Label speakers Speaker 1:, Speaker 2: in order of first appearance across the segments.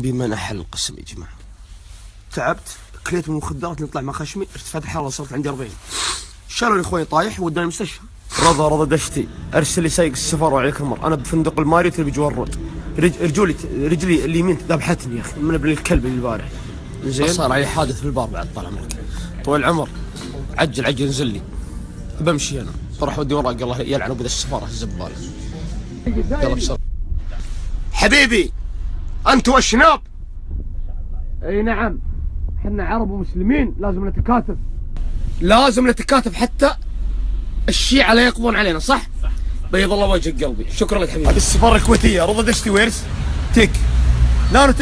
Speaker 1: بما نحل القسم يا جماعه. تعبت، كليت من المخدرات، نطلع مع خشمي، ارتفعت الحراره صرت عندي 40. شالوا لي اخوي طايح وداني المستشفى. رضا دشتي ارسل لي سايق السفاره وعليك المر، انا بفندق الماريوت اللي بجوار الرود. رجلي اليمين ذبحتني يا اخي من ابن الكلب اللي البارح. زين صار علي حادث في البار بعد طال عمرك. طويل العمر عجل انزل لي بمشي انا بروح ودي وراك الله يلعن ابو السفاره الزبال. يلا بسرعه حبيبي انت والشناب. اي نعم احنا عرب ومسلمين لازم نتكاتف حتى الشيعة لا يقضون علينا. صح؟ بيض الله وجهك قلبي. شكرا لك حبيبي. هذه السفاره الكويتيه. رضا دشتي ويرس تك نانو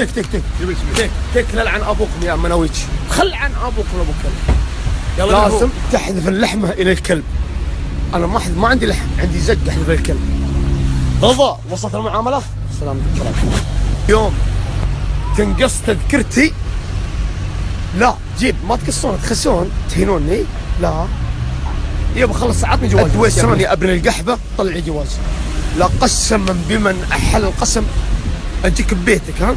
Speaker 1: تك لعن ابوكم يا مناويتش. خل عن ابوكم ابو كلب. يلا لازم تحذف اللحمه الى الكلب. انا ما عندي لحم، عندي زق احذف الكلب. رضا وصلت المعامله؟ سلام عليكم. يوم تنقص تذكرتي لا جيب ما تقصون تخسون تهينوني لا يبا خلص عطني جواز. ادوي يا ابن القحبه طلع لي جواز. لا قسما بمن احل القسم اجيك ببيتك. ها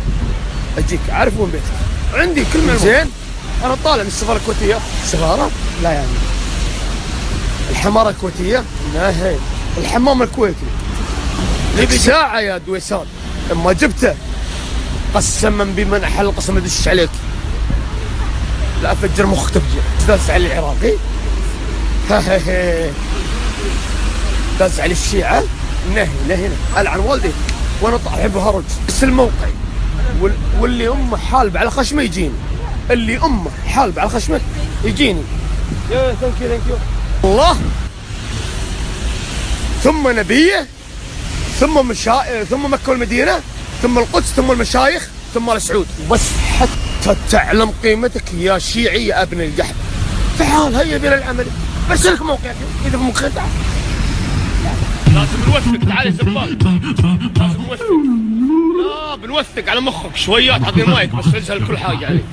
Speaker 1: اجيك عارف وين بيتك عندي كل معلومه. زين انا طالع من السفاره الكويتيه. سفاره لا يعني الحماره الكويتيه لا هي الحمام الكويتي لك ساعه يا دويسان اما جبته قسما بمن احل القسم ادش عليك. لا افجر مخك تفجر. داس على العراقي داس على الشيعة نهي العن والدي وانا احب هرج. بس الموقع واللي امه حالب على خشمه يجيني. اللي امه حالب على خشمه يجيني. يا ثانك يو الله ثم نبيه ثم مكة والمدينة ثم القدس ثم المشايخ ثم ال سعود. بس حتى تعلم قيمتك يا شيعي يا ابن القحب. تعال هيا بنا العمل. برسلك موقعك اذا ممكن. تعال لازم نوثق. تعال يا زبال لازم نوثق. لا بنوثق على مخك شويات. اعطيني المايك بس اسال كل حاجه عليك.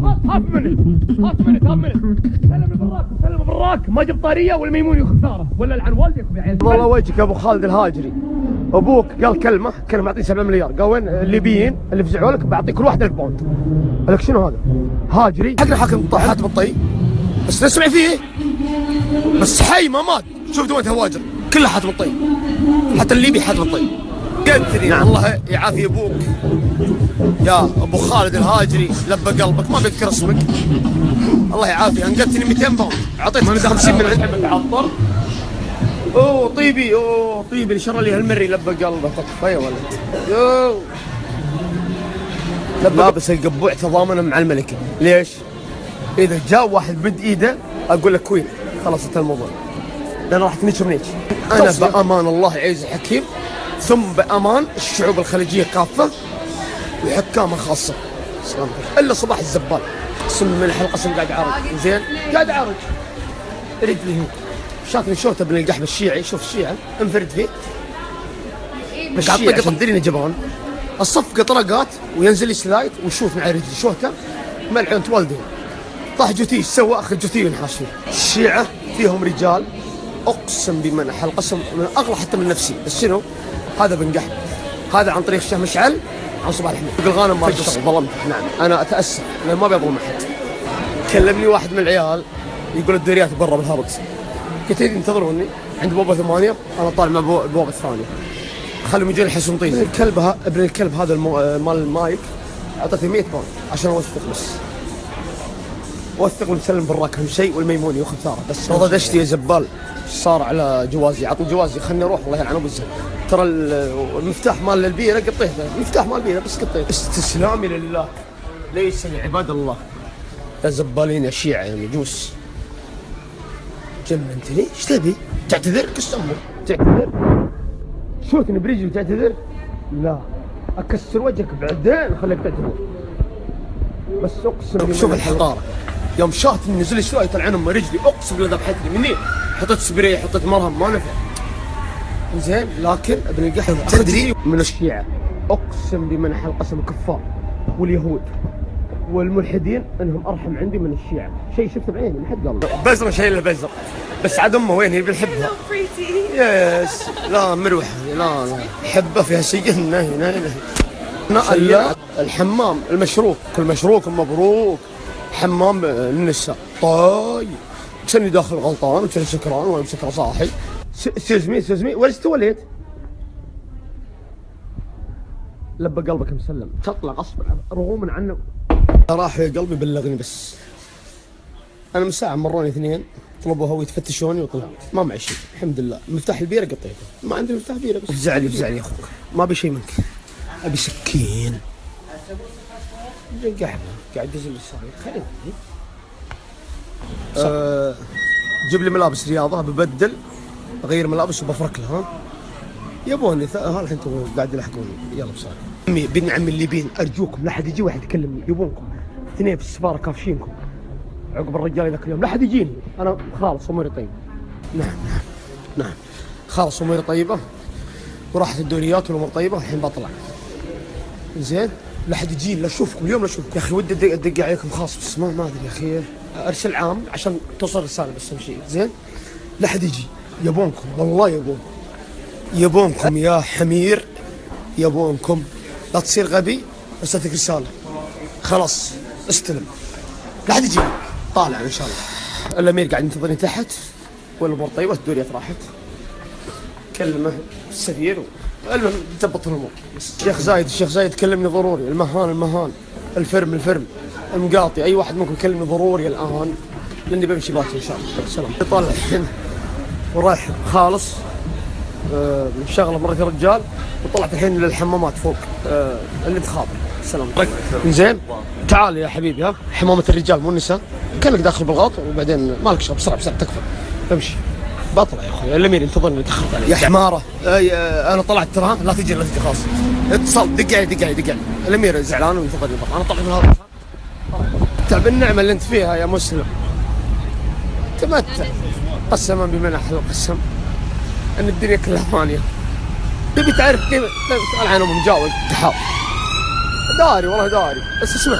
Speaker 1: وقف هاف منت سلم بالراك ما جبت طاريه والميموني وخساره ولا لعن والدك يا عيال. والله وجهك يا ابو خالد الهاجري. ابوك قال كلمه اعطيه 7 مليار. قال وين الليبيين اللي فزعوا لك بعطيك كل واحد 1000 باوند. قال لك شنو هذا؟ هاجري حق حاتم الطي بس نسمع فيه بس حي ما مات. شوف دوله هواجر كلها حاتم الطي حتى الليبي حاتم الطي. قلتني نعم. الله يعافي ابوك يا ابو خالد الهاجري لبى قلبك ما بذكر اسمك. الله يعافي انقذتني 200 باوند اعطيتك 50 من عندك متعطر. طيبي اللي شر لي هالمري لبى قلبك. تكفى يا ولد. لابس القبوع تضامنا مع الملكه. ليش؟ اذا جاء واحد بد ايده اقول لك كوين خلصت الموضوع لان راح تنشر انا بامان الله عز حكيم ثم بامان الشعوب الخليجيه كافه وحكامها خاصه. سلام الا صباح الزبال. اقسم من الحلقه قاعد اعرج. زين قاعد اعرج رجلي هنا شافني شوته ابن القحبه الشيعي. شوف الشيعه انفرد فيه مش قاعد طق تدريني جبان. الصفقه طلقات وينزل لي سلايد وشوت مع رجلي شوته ملعون والدي. طاح جوتي ايش سوى؟ اخذ جوتي وينحاش فيه. الشيعه فيهم رجال اقسم بمن احل قسم من اغلى حتى من نفسي. بس شنو؟ هذا بن قحب هذا عن طريق الشيخ مشعل عن صباح الحميد. الغانم ما ظلمتك. نعم انا اتاسف لان ما بيظلم احد. كلمني واحد من العيال يقول الدوريات برا بالهرج. قلت له انتظروني عند بوابه 8 انا طالع مع البوابه الثانيه خلهم يجون يحسون طيب. ابن الكلب هذا مال المايك اعطيته 100 باوند عشان اوثق بس. وثق ومسلم بالراك اهم شيء والميموني وخساره بس. رضا دشتي يا زبال صار على جوازي. عطني جوازي خلني اروح الله يلعن ابو الزلمه. ترى المفتاح مال البيره قطيته. المفتاح مال البيره بس قطيته. استسلامي لله ليس لعباد الله. يا زبالين يا شيعه يا مجوس جننتني. ايش تبي؟ تعتذر؟ كس امك تعتذر؟ شوتني برجلي تعتذر؟ لا اكسر وجهك بعدين خليك تعتذر. بس اقسم شوف الحقاره يوم شاهتني نزل لي شويه طلعن ام رجلي اقسم بالله ذبحتني مني. حطيت سبراي حطيت مرهم ما نفع. زين لكن ابن القحب تدري من الشيعه اقسم بمن احل قسم الكفار واليهود والملحدين انهم ارحم عندي من الشيعه. شيء شفته بعيني من حد قال بزر شيء الا بزر بس عاد امه وين هي بنحبها. يس لا مروحه لا حبه فيها شيء هنا لا الحمام المشروك كل مشروك مبروك حمام النساء طيب كني داخل غلطان وكني سكران ولا سكر صاحي سيزمي ولا استوليت لبى قلبك مسلم تطلع غصبا رغوما عنه راح يا قلبي بلغني بس انا من ساعه مروني اثنين طلبوا هو يتفتشوني وطلعت ما معي شيء الحمد لله مفتاح البيره قطيته ما عندي مفتاح بيره بس افزعني يا اخوك ما ابي شيء منك ابي سكين قاعد يزل الصاير خليني جيب لي ملابس رياضه ببدل اغير ملابس وبفرك له ها يبوني ها الحين قاعد يلحقوني يلا بسرعه بن عمي الليبيين ارجوكم لا حد يجي واحد يكلمني يبونكم اثنين في السفاره كافشينكم عقب الرجال ذاك اليوم لا حد يجيني انا خالص اموري طيبه نعم خالص اموري طيبه وراحت الدوريات والامور طيبه الحين بطلع زين لا حد يجيني لا اشوفكم اليوم لا اشوفكم يا اخي ودي ادق عليكم خاص بس ما ادري يا اخي ارسل عام عشان توصل رساله بس امشي زين لا حد يجي يبونكم والله يبونكم يا حمير يبونكم لا تصير غبي ارسلتك رساله خلاص استلم لا حد يجي طالع ان شاء الله الامير قاعد ينتظرني تحت والامور طيبه الدوريات راحت كلمه السفير المهم تضبط الامور الشيخ زايد كلمني ضروري المهان الفرم المقاطي اي واحد ممكن يكلمني ضروري الان لاني بمشي باكر ان شاء الله سلام طالع الحين ورايح خالص شغله مرة رجال وطلعت الحين للحمامات فوق اللي بخاطر سلام زين تعال يا حبيبي ها حمامة الرجال مو النساء كانك داخل بالغلط وبعدين مالك شغل بسرعه تكفى امشي بطلع يا اخوي الامير ينتظرني تاخرت علي يا حماره انا طلعت ترى لا تجي خلاص اتصل دق علي الامير زعلان وينتظرني انا طلعت من هذا تعب النعمه اللي انت فيها يا مسلم تمتع قسما بمنح القسم ان الدنيا كلها فانيه تبي تعرف كيف سؤال عنهم مجاوب تحاول داري والله داري بس اسمع